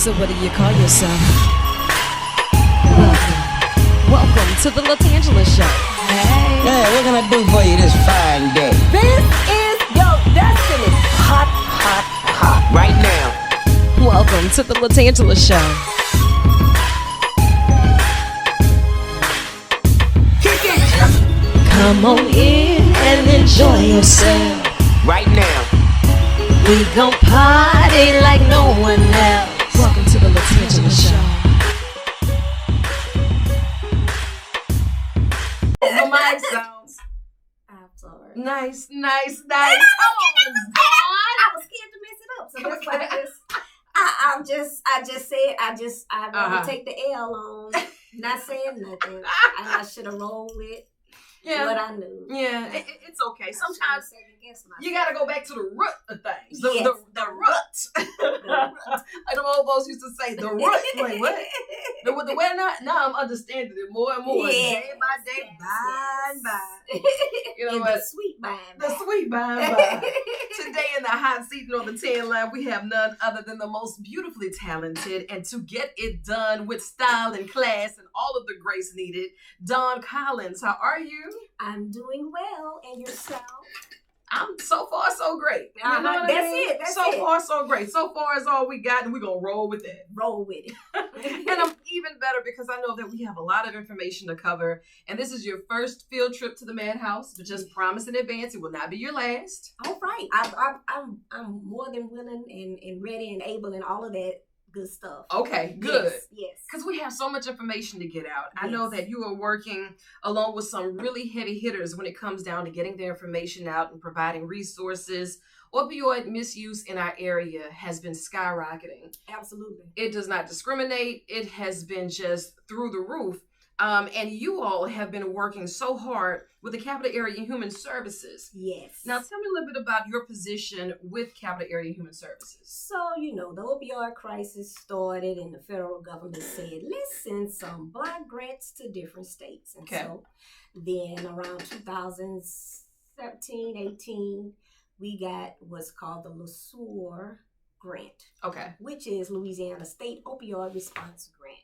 So what do you call yourself? Welcome to the LaTangela Show. Hey. Hey, what can I do for you this fine day? This is your destiny. Hot, hot, hot. Right now. Welcome to the LaTangela Show. Kick it. Come on in and enjoy yourself. Right now. We gon' party like no one else. Welcome to the LaTangela Show. The mic sounds Absolutely. nice. Come on, I was scared to mess it up, so that's why I just said I'd rather take the L on not saying nothing, and I should have rolled with what I knew. Yeah, it's okay. Sometimes you gotta go back to the root of things. The root. Like the old folks used to say, the root. Wait, what? The way now I'm understanding it more and more. Yes. Day by day, by and by. You know and what? the sweet by and The by. sweet by and by. Today in the hot seat and on the 10 line, we have none other than the most beautifully talented and to get it done with style and class and all of the grace needed, Dawn Collins. How are you? I'm doing well, and yourself? I'm so far so great. You know what I That's mean? it. That's so it. far so great. So far is all we got, and we're gonna roll with it. Roll with it. And I'm even better because I know that we have a lot of information to cover. And this is your first field trip to the madhouse, but just promise in advance it will not be your last. All right. I'm more than willing and ready and able and all of that good stuff. Okay, good. Yes. Because we have so much information to get out. I know Yes. that you are working along with some really heavy hitters when it comes down to getting the information out and providing resources. Opioid misuse in our area has been skyrocketing. Absolutely. It does not discriminate. It has been just through the roof. And you all have been working so hard with the Capital Area Human Services. Yes. Now, tell me a little bit about your position with Capital Area Human Services. So, the opioid crisis started and the federal government said, let's send some Black grants to different states. And Okay. so then around 2017, 18, we got what's called the LaSure grant, Okay. which is Louisiana State Opioid Response Grant.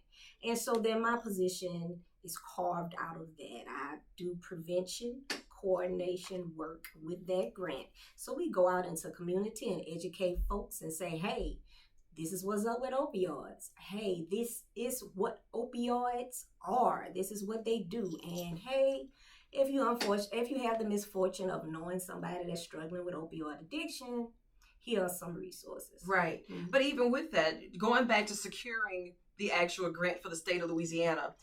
And so then my position is carved out of that. I do prevention, coordination work with that grant. So we go out into community and educate folks and say, hey, this is what's up with opioids. Hey, this is what opioids are. This is what they do. And hey, if you have the misfortune of knowing somebody that's struggling with opioid addiction, here are some resources. Right. Mm-hmm. But even with that, going back to securing the actual grant for the state of Louisiana,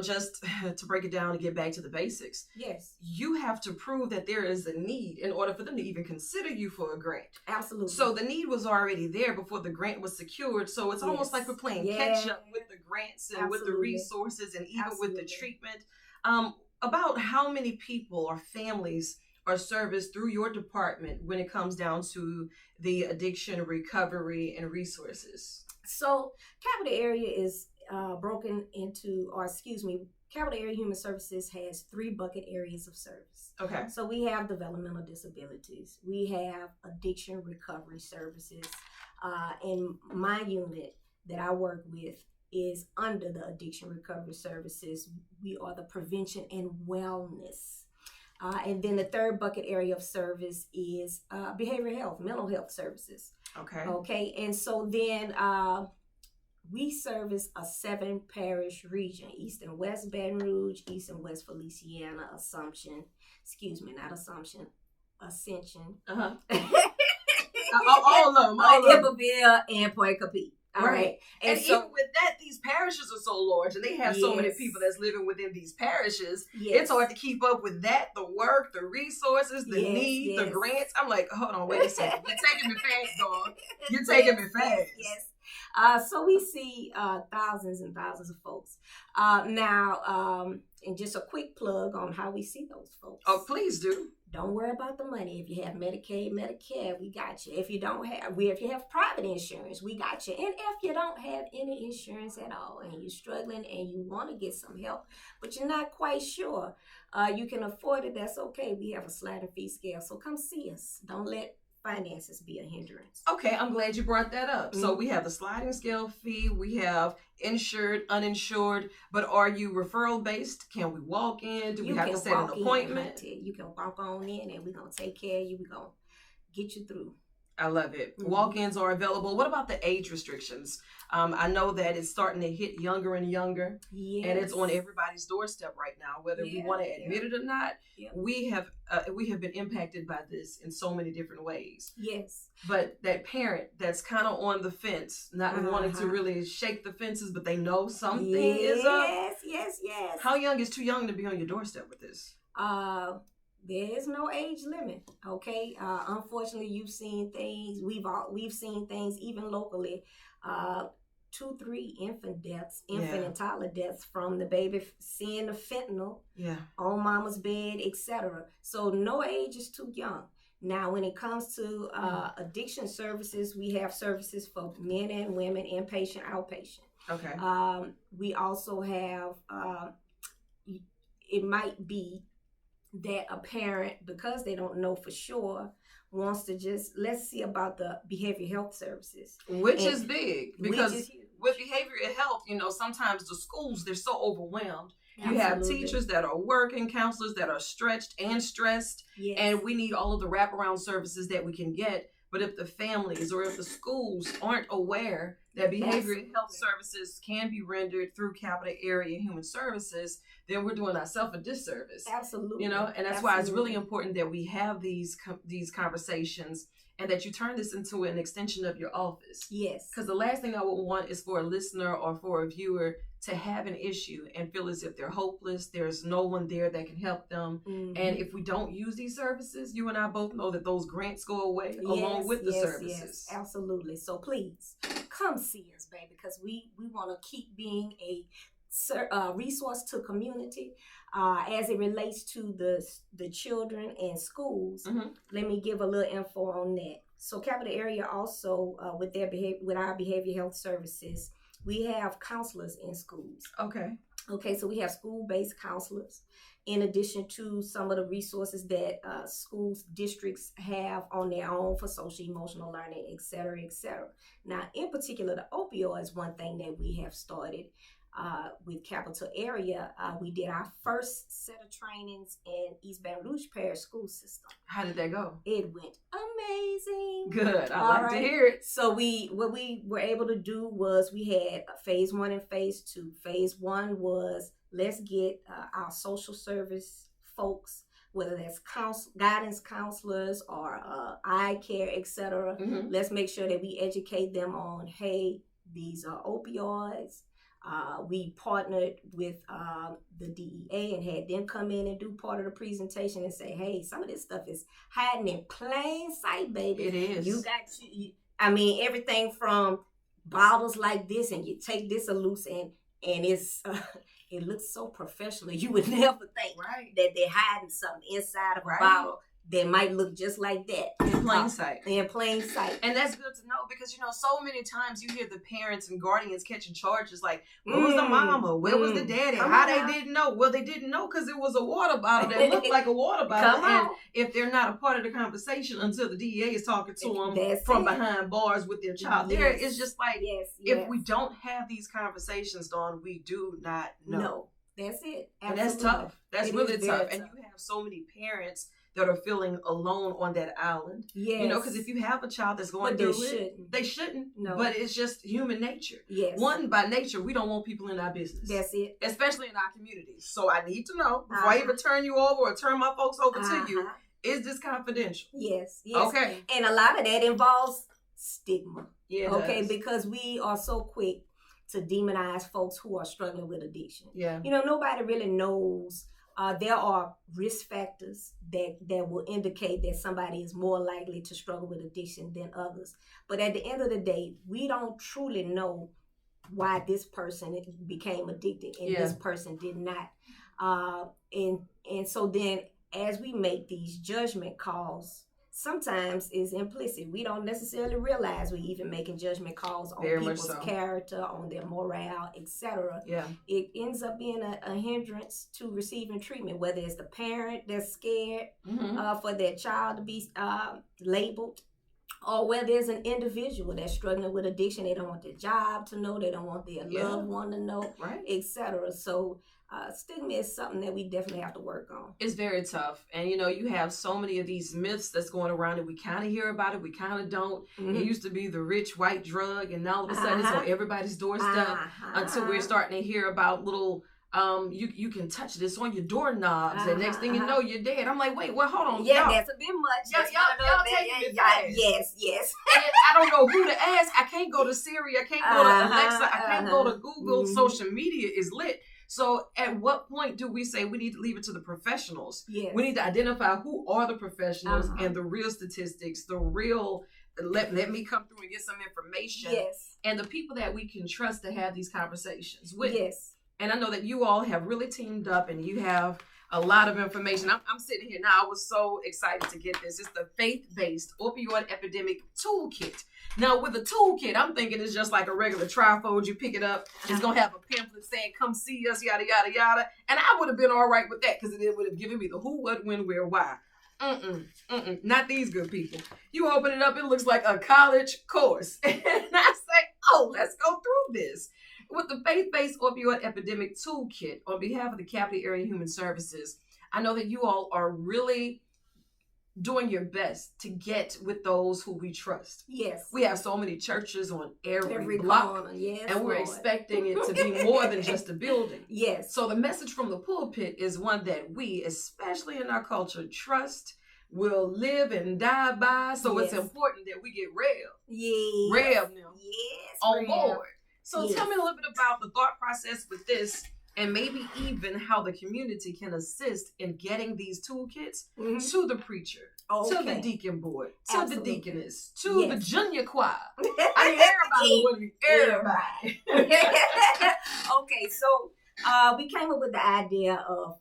just to break it down and get back to the basics, Yes, you have to prove that there is a need in order for them to even consider you for a grant. absolutely. So the need was already there before the grant was secured. So it's almost Yes. like we're playing Yeah. catch up with the grants and with the Absolutely. resources and even with the Absolutely. treatment. About how many people or families are serviced through your department when it comes down to the addiction recovery and resources? So Capital Area is Capital Area Human Services has 3 bucket areas of service. Okay. So we have developmental disabilities, we have addiction recovery services, and my unit that I work with is under the addiction recovery services. We are the prevention and wellness. And then the 3rd bucket area of service is behavioral health, mental health services. Okay. Okay, and so then we service a 7-parish region: East and West Baton Rouge, East and West Feliciana, Ascension, Uh-huh. All of them. Iberville, and Point Capit. All right. And so, even with that, these parishes are so large and they have so many Yes. people that's living within these parishes. yes. It's hard to keep up with that, the work, the resources, the Yes, need, the yes. grants. I'm like, hold on, wait a second. You're taking me fast, dog. You're taking me fast. Yes. So we see thousands and thousands of folks. Now, and just a quick plug on how we see those folks. Oh, please do. Don't worry about the money. If you have Medicaid, Medicare, we got you. If you have private insurance, we got you. And if you don't have any insurance at all and you're struggling and you want to get some help, but you're not quite sure, you can afford it, that's okay. We have a sliding fee scale. So come see us. Don't let finances be a hindrance. Okay, I'm glad you brought that up. So Mhm. we have the sliding scale fee, we have insured, uninsured, but are you referral based? Can we walk in? Do we have to set an appointment? You can walk on in and we're going to take care of you. We're going to get you through. I love it. Mhm. Walk-ins are available. What about the age restrictions? I know that it's starting to hit younger and younger, Yes. and it's on everybody's doorstep right now, whether we want to admit it or not. Yeah. We have been impacted by this in so many different ways. Yes. But that parent that's kind of on the fence, not wanting to really shake the fences, but they know something is up. Yes. How young is too young to be on your doorstep with this? There is no age limit. Okay. Unfortunately, you've seen things. We've seen things even locally. 2-3 infant and toddler deaths from the baby seeing the fentanyl on mama's bed, etc. So no age is too young. Now, when it comes to addiction services, we have services for men and women, inpatient, outpatient. Okay. We also have, it might be that a parent, because they don't know for sure, wants to just, let's see about the behavioral health services. Which is big, because which is huge. With behavioral health, sometimes the schools, they're so overwhelmed. Absolutely. You have teachers that are working, counselors that are stretched and stressed, Yes. and we need all of the wraparound services that we can get. But if the families or if the schools aren't aware that behavioral health services can be rendered through capital area human services, then we're doing ourselves a disservice. Absolutely. And that's why it's really important that we have these conversations and that you turn this into an extension of your office. Yes. Because the last thing I would want is for a listener or for a viewer to have an issue and feel as if they're hopeless, there's no one there that can help them. Mm-hmm. And if we don't use these services, you and I both know that those grants go away along with the services. Yes, absolutely. So please come see us, baby, because we want to keep being a resource to community as it relates to the children and schools. Mm-hmm. Let me give a little info on that. So capital area also with our behavioral health services, we have counselors in schools. Okay, so we have school-based counselors in addition to some of the resources that schools, districts have on their own for social emotional learning, et cetera, et cetera. Now, in particular, the opioids, one thing that we have started with capital area, we did our first set of trainings in East Baton Rouge Parish school system. How did that go? It went amazing. Good. I like to hear it. So what we were able to do was we had phase 1 and phase 2. Phase 1 was let's get our social service folks, whether that's guidance counselors or eye care, etc. Mm-hmm. Let's make sure that we educate them on, hey, these are opioids. We partnered with the DEA and had them come in and do part of the presentation and say, hey, some of this stuff is hiding in plain sight, baby. It is. You got everything from bottles like this, and you take this loose and it's it looks so professional. You would never think that they're hiding something inside of a bottle that might look just like that. In plain sight. In plain sight. And that's good to know because, so many times you hear the parents and guardians catching charges like, where was the mama? Where was the daddy? How they didn't know? Well, they didn't know because it was a water bottle that looked like a water bottle. And if they're not a part of the conversation until the DEA is talking to them from behind bars with their child, there it's just like, if we don't have these conversations, Dawn, we do not know. No, that's it. Absolutely. And that's tough. That's really tough. And you have so many parents that are feeling alone on that island. Yes. Because if you have a child that's going through it, they shouldn't. No. But it's just human nature. Yes. One, by nature, we don't want people in our business. That's it. Especially in our communities. So I need to know, before I even turn you over or turn my folks over to you, is this confidential? Yes. Okay. And a lot of that involves stigma. Yeah. Okay, because we are so quick to demonize folks who are struggling with addiction. Yeah. Nobody really knows. There are risk factors that will indicate that somebody is more likely to struggle with addiction than others. But at the end of the day, we don't truly know why this person became addicted and this person did not. And so then as we make these judgment calls, sometimes it's implicit. We don't necessarily realize we're even making judgment calls on people's character, on their morale, etc. Yeah. It ends up being a hindrance to receiving treatment, whether it's the parent that's scared for their child to be labeled or where there's an individual that's struggling with addiction. They don't want their job to know, they don't want their loved one to know, right, etc. So stigma is something that we definitely have to work on. It's very tough. And you have so many of these myths that's going around, and we kind of hear about it, we kind of don't. It used to be the rich white drug, and now all of a sudden it's on everybody's doorstep, until we're starting to hear about little you can touch this on your doorknobs, and next thing you know, you're dead. I'm like, wait, well, hold on. Yeah, that's a bit much. Y'all taking it fast. Yes. And I don't know who to ask. I can't go to Siri. I can't go to Alexa. I can't go to Google. Social media is lit. So at what point do we say we need to leave it to the professionals? Yes. We need to identify who are the professionals and the real statistics, the real, let me come through and get some information. Yes. And the people that we can trust to have these conversations with. Yes. And I know that you all have really teamed up, and you have a lot of information. I'm sitting here now. I was so excited to get this. It's the faith-based opioid epidemic toolkit. Now, with a toolkit, I'm thinking it's just like a regular trifold. You pick it up. It's going to have a pamphlet saying, come see us, yada, yada, yada. And I would have been all right with that, because it would have given me the who, what, when, where, why. Not these good people. You open it up, it looks like a college course. And I say, oh, let's go through this. With the faith-based opioid epidemic toolkit, on behalf of the Capital Area Human Services, I know that you all are really doing your best to get with those who we trust. Yes. We have so many churches on every block, corner. Yes, and we're expecting it to be more than just a building. Yes. So the message from the pulpit is one that we, especially in our culture, trust, will live and die by. So it's important that we get rev now on board. So tell me a little bit about the thought process with this, and maybe even how the community can assist in getting these toolkits to the preacher, to the deacon board, to the deaconess, to the junior choir. Everybody. Okay, so we came up with the idea of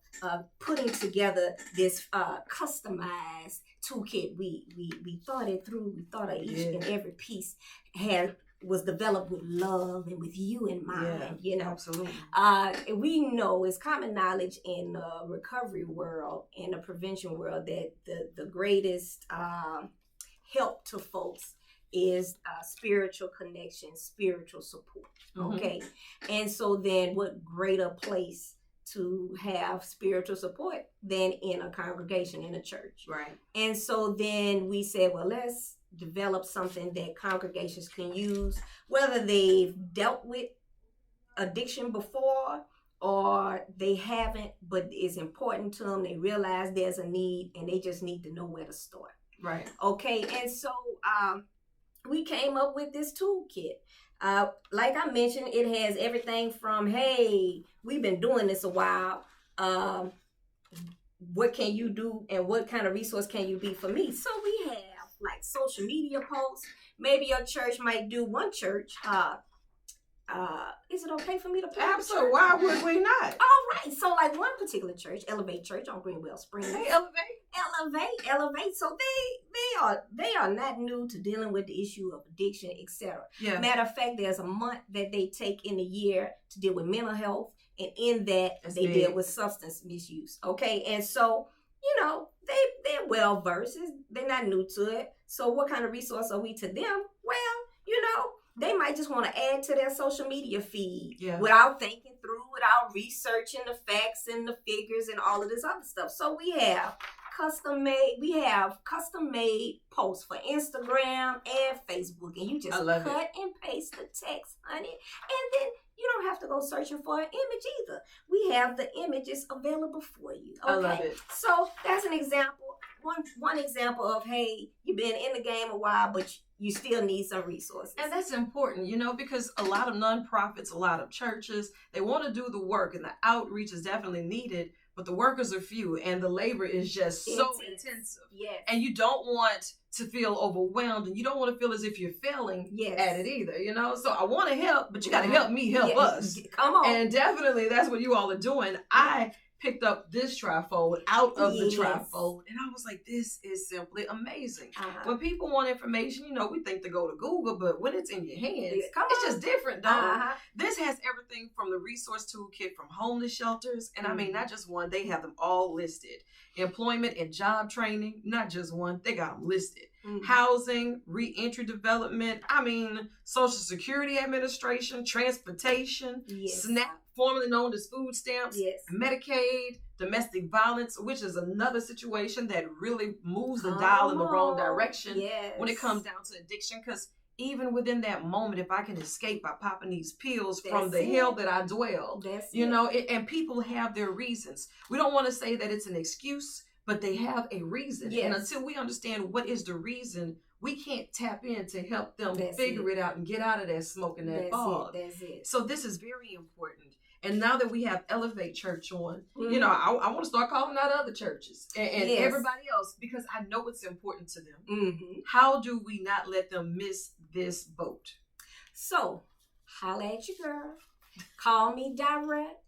putting together this customized toolkit. We thought it through. We thought of each and every piece was developed with love and with you in mind, Absolutely. We know it's common knowledge in the recovery world, in the prevention world, that the greatest help to folks is spiritual connection, spiritual support. Okay. And so then what greater place to have spiritual support than in a congregation, in a church. Right. And so then we said, well, let's develop something that congregations can use, whether they've dealt with addiction before or they haven't, but it's important to them. They realize there's a need, and they just need to know where to start. Right. Okay. And so we came up with this toolkit. Like I mentioned, it has everything from, hey, we've been doing this a while. What can you do, and what kind of resource can you be for me? So we have like social media posts. Maybe your church might do one church. Is it okay for me to play? Absolutely. Why would we not? All right. So like one particular church, Elevate Church on Greenwell Springs. Hey, Elevate. So they are not new to dealing with the issue of addiction, etc. Yeah. Matter of fact, there's a month that they take in a year to deal with mental health, and in that they deal with substance misuse. Okay, and so they're well versed. They're not new to it. So what kind of resource are we to them? Well, they might just want to add to their social media feed without thinking through, without researching the facts and the figures and all of this other stuff. So we have custom made posts for Instagram and Facebook, and you just cut and paste the text, honey, and then you don't have to go searching for an image either. We have the images available for you. Okay? I love it. So that's an example. One example of, hey, you've been in the game a while, but you still need some resources. And that's important, because a lot of nonprofits, a lot of churches, they want to do the work, and the outreach is definitely needed, but the workers are few, and the labor is just so intensive. Yes. And you don't want to feel overwhelmed, and you don't want to feel as if you're failing at it either, So I want to help, but you got to help me help us. Come on. And definitely that's what you all are doing. I picked up this trifold out of the trifold, and I was like, this is simply amazing. When people want information, we think to go to Google, but when it's in your hands, it's just different, though. This has everything from the resource toolkit from homeless shelters, and I mean, not just one, they have them all listed. Employment and job training, not just one, they got them listed. housing, reentry development, Social Security Administration, transportation, SNAP, formerly known as food stamps, Medicaid, domestic violence, which is another situation that really moves the dial in the wrong direction when it comes down to addiction. Because even within that moment, if I can escape by popping these pills from the hell that I dwell, and people have their reasons. We don't want to say that it's an excuse, but they have a reason. And until we understand what is the reason, we can't tap in to help them figure it out and get out of that smoke and that fog. So this is very important. And now that we have Elevate Church on, I want to start calling out other churches and everybody else, because I know it's important to them. How do we not let them miss this boat? So, holla at your girl. Call me direct.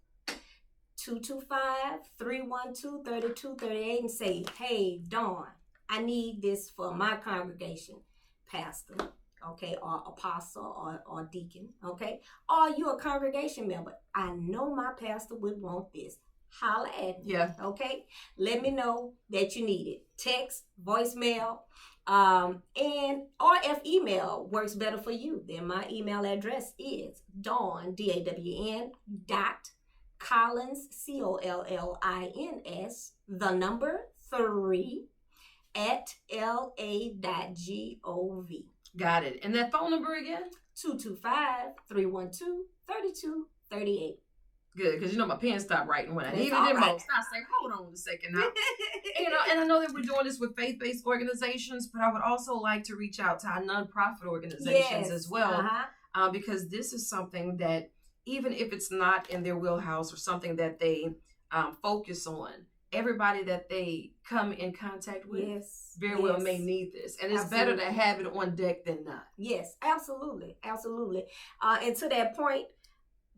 225-312-3238 and say, hey, Dawn, I need this for my congregation, pastor, okay, or apostle or deacon, okay? Or you a congregation member. I know my pastor would want this. Holla at me, okay? Let me know that you need it. Text, voicemail, and or if email works better for you, then my email address is Dawn, DAWN, Collins, COLLINS, 3 at LA.gov. Got it. And that phone number again? 225-312-3238. Good, because my pen stopped writing when I needed it most. I say, hold on a second now. And I know that we're doing this with faith-based organizations, but I would also like to reach out to our nonprofit organizations as well, because this is something that, even if it's not in their wheelhouse or something that they focus on, everybody that they come in contact with very well may need this. And it's better to have it on deck than not. Yes, absolutely. Absolutely. And to that point,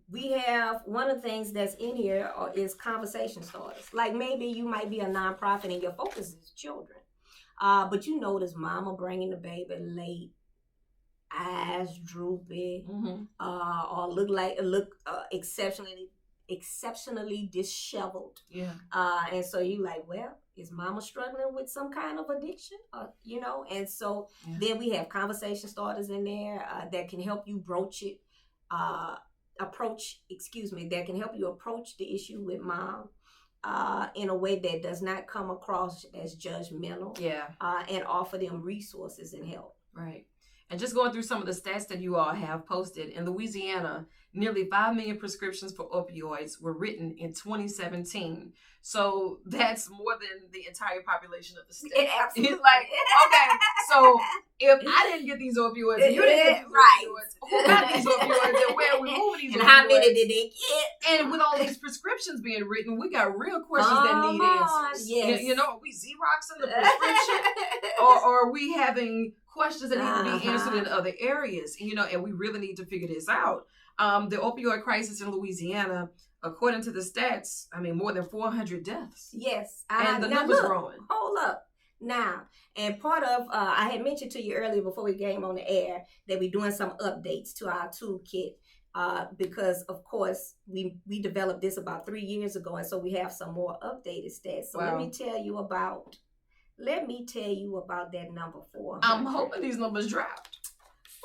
we have one of the things that's in here is conversation starters. Like maybe you might be a nonprofit and your focus is children. But you notice mama bringing the baby late, eyes droopy, or look exceptionally disheveled. And so you like, well, is mama struggling with some kind of addiction? And so then we have conversation starters in there that can help you that can help you approach the issue with mom in a way that does not come across as judgmental. And offer them resources and help. Right. And just going through some of the stats that you all have posted, in Louisiana, nearly 5 million prescriptions for opioids were written in 2017. So that's more than the entire population of the state. Absolutely. It's like, okay, so if I didn't get these opioids, and you didn't get these opioids, who got these opioids, and where are we moving these and opioids? How many did they get? And with all these prescriptions being written, we got real questions that need answers. Yes. Are we Xeroxing the prescription? or are we having questions that need to be answered in other areas? And we really need to figure this out. The opioid crisis in Louisiana, according to the stats, more than 400 deaths. Yes. And the number's growing. Hold up. Now, and part of, I had mentioned to you earlier before we came on the air that we're doing some updates to our toolkit because, of course, we developed this about 3 years ago, and so we have some more updated stats. So let me tell you about that number 4. I'm hoping these numbers dropped.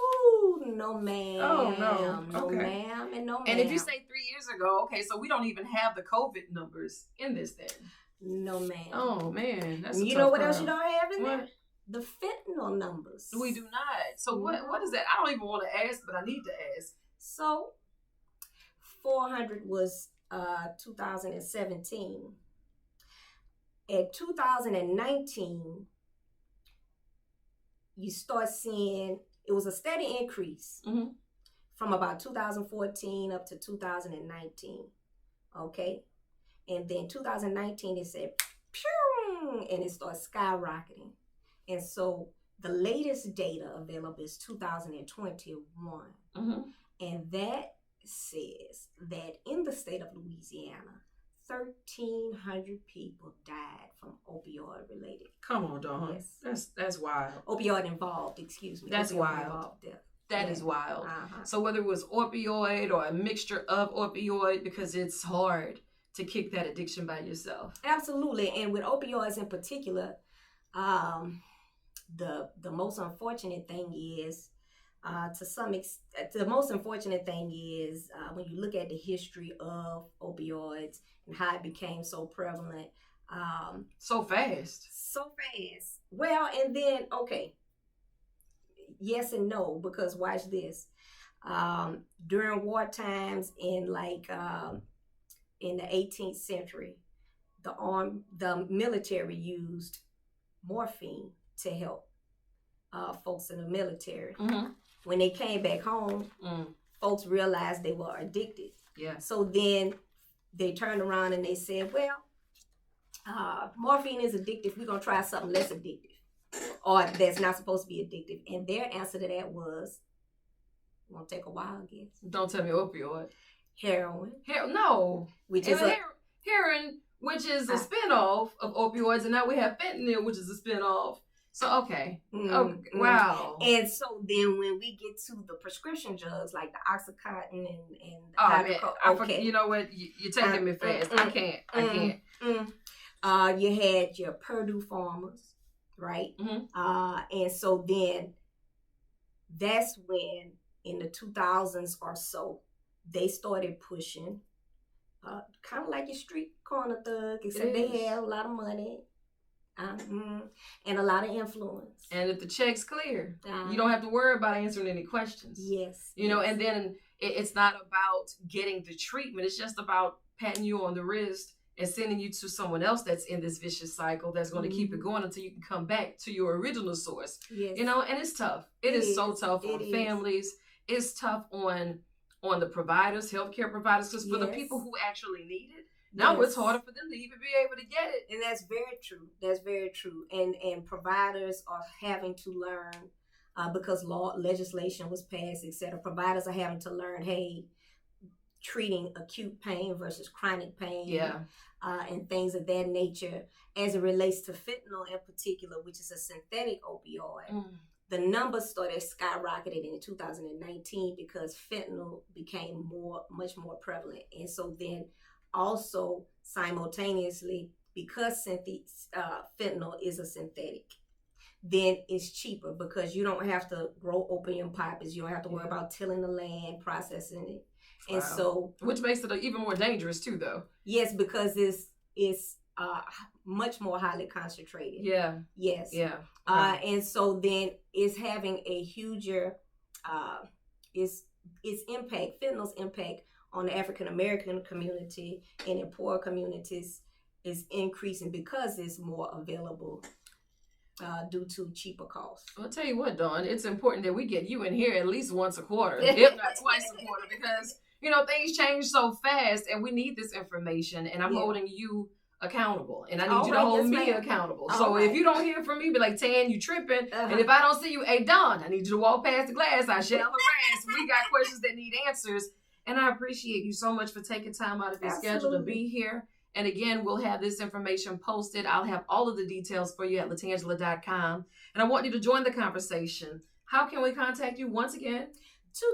Ooh, no ma'am. Oh, no. No ma'am and no ma'am. And if you say 3 years ago, okay, so we don't even have the COVID numbers in this then. No ma'am. Oh man, that's you know what else you don't have in there? The fentanyl numbers. We do not. So what is that? I don't even want to ask, but I need to ask. So 400 was 2017. At 2019, you start seeing it was a steady increase from about 2014 up to 2019. Okay. And then 2019, it said, pew, and it starts skyrocketing. And so the latest data available is 2021. And that says that in the state of Louisiana, 1,300 people died from opioid related. Come on, Dawn. Yes. That's wild. Opioid involved, excuse me. That's opioid wild. That is wild. So whether it was opioid or a mixture of opioid, because it's hard to kick that addiction by yourself. Absolutely. And with opioids in particular, the most unfortunate thing is, the most unfortunate thing is when you look at the history of opioids and how it became so prevalent. So fast. Well, and then, okay, yes and no, because watch this. During war times in in the 18th century, the military used morphine to help folks in the military. Mm-hmm. When they came back home, folks realized they were addicted. Yeah. So then they turned around and they said, well, morphine is addictive. We're going to try something less addictive, or that's not supposed to be addictive. And their answer to that was, won't take a while, I guess. Don't tell me opioid. Heroin. No. Which is heroin, which is a spinoff of opioids, and now we have fentanyl, which is a spinoff. So, okay. Wow. And so then when we get to the prescription drugs like the Oxycontin and man, you know what? You're taking me fast. I can't. You had your Purdue farmers, right? And so then that's when in the 2000s or so, they started pushing kind of like your street corner thug, except they had a lot of money. And a lot of influence. And if the check's clear, you don't have to worry about answering any questions. Yes. You know, and then it's not about getting the treatment. It's just about patting you on the wrist and sending you to someone else that's in this vicious cycle that's going to keep it going until you can come back to your original source. Yes. You know, and it's tough. It is so tough on families. It's tough on the providers, healthcare providers, because for the people who actually need it, now it's harder for them to even be able to get it. And that's very true. That's very true. And providers are having to learn, because legislation was passed, etc. Providers are having to learn, hey, treating acute pain versus chronic pain. And things of that nature as it relates to fentanyl in particular, which is a synthetic opioid. The numbers started skyrocketing in 2019 because fentanyl became much more prevalent. And so then also simultaneously, because fentanyl is a synthetic, then it's cheaper because you don't have to grow opium poppies. You don't have to worry about tilling the land, processing it. And so, which makes it even more dangerous too, though. Yes, because it's much more highly concentrated. Yes. And so then it's having a huger its impact, fentanyl's impact on the African American community and in poor communities is increasing because it's more available due to cheaper costs. I'll tell you what, Dawn, it's important that we get you in here at least once a quarter, if not twice a quarter, because you know things change so fast, and we need this information. And I'm holding you accountable, and I need you to hold me accountable. So if you don't hear from me, be like, Tan, you tripping. And if I don't see you, hey, Dawn, I need you to walk past the glass. I shall harass. We got questions that need answers. And I appreciate you so much for taking time out of your schedule to be here. And again, we'll have this information posted. I'll have all of the details for you at LaTangela.com. And I want you to join the conversation. How can we contact you once again?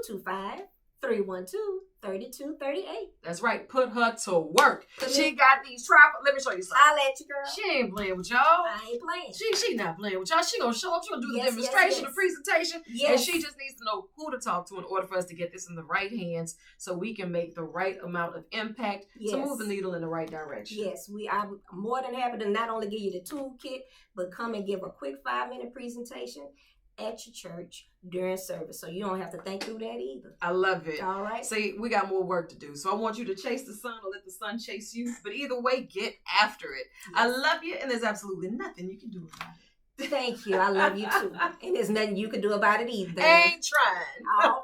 225-312-3238. That's right. Put her to work. She got these tripod. Let me show you something. I'll let you, girl. She ain't playing with y'all. I ain't playing. She not playing with y'all. She gonna show up. She gonna do the demonstration, the presentation. And she just needs to know who to talk to in order for us to get this in the right hands so we can make the right amount of impact to move the needle in the right direction. Yes, I'm more than happy to not only give you the toolkit, but come and give a quick 5-minute presentation at your church during service, so you don't have to think through that either. I love it. All right. See, we got more work to do, so I want you to chase the sun or let the sun chase you. But either way, get after it. Yes. I love you, and there's absolutely nothing you can do about it. Thank you. I love you too, and there's nothing you can do about it either. Ain't trying. All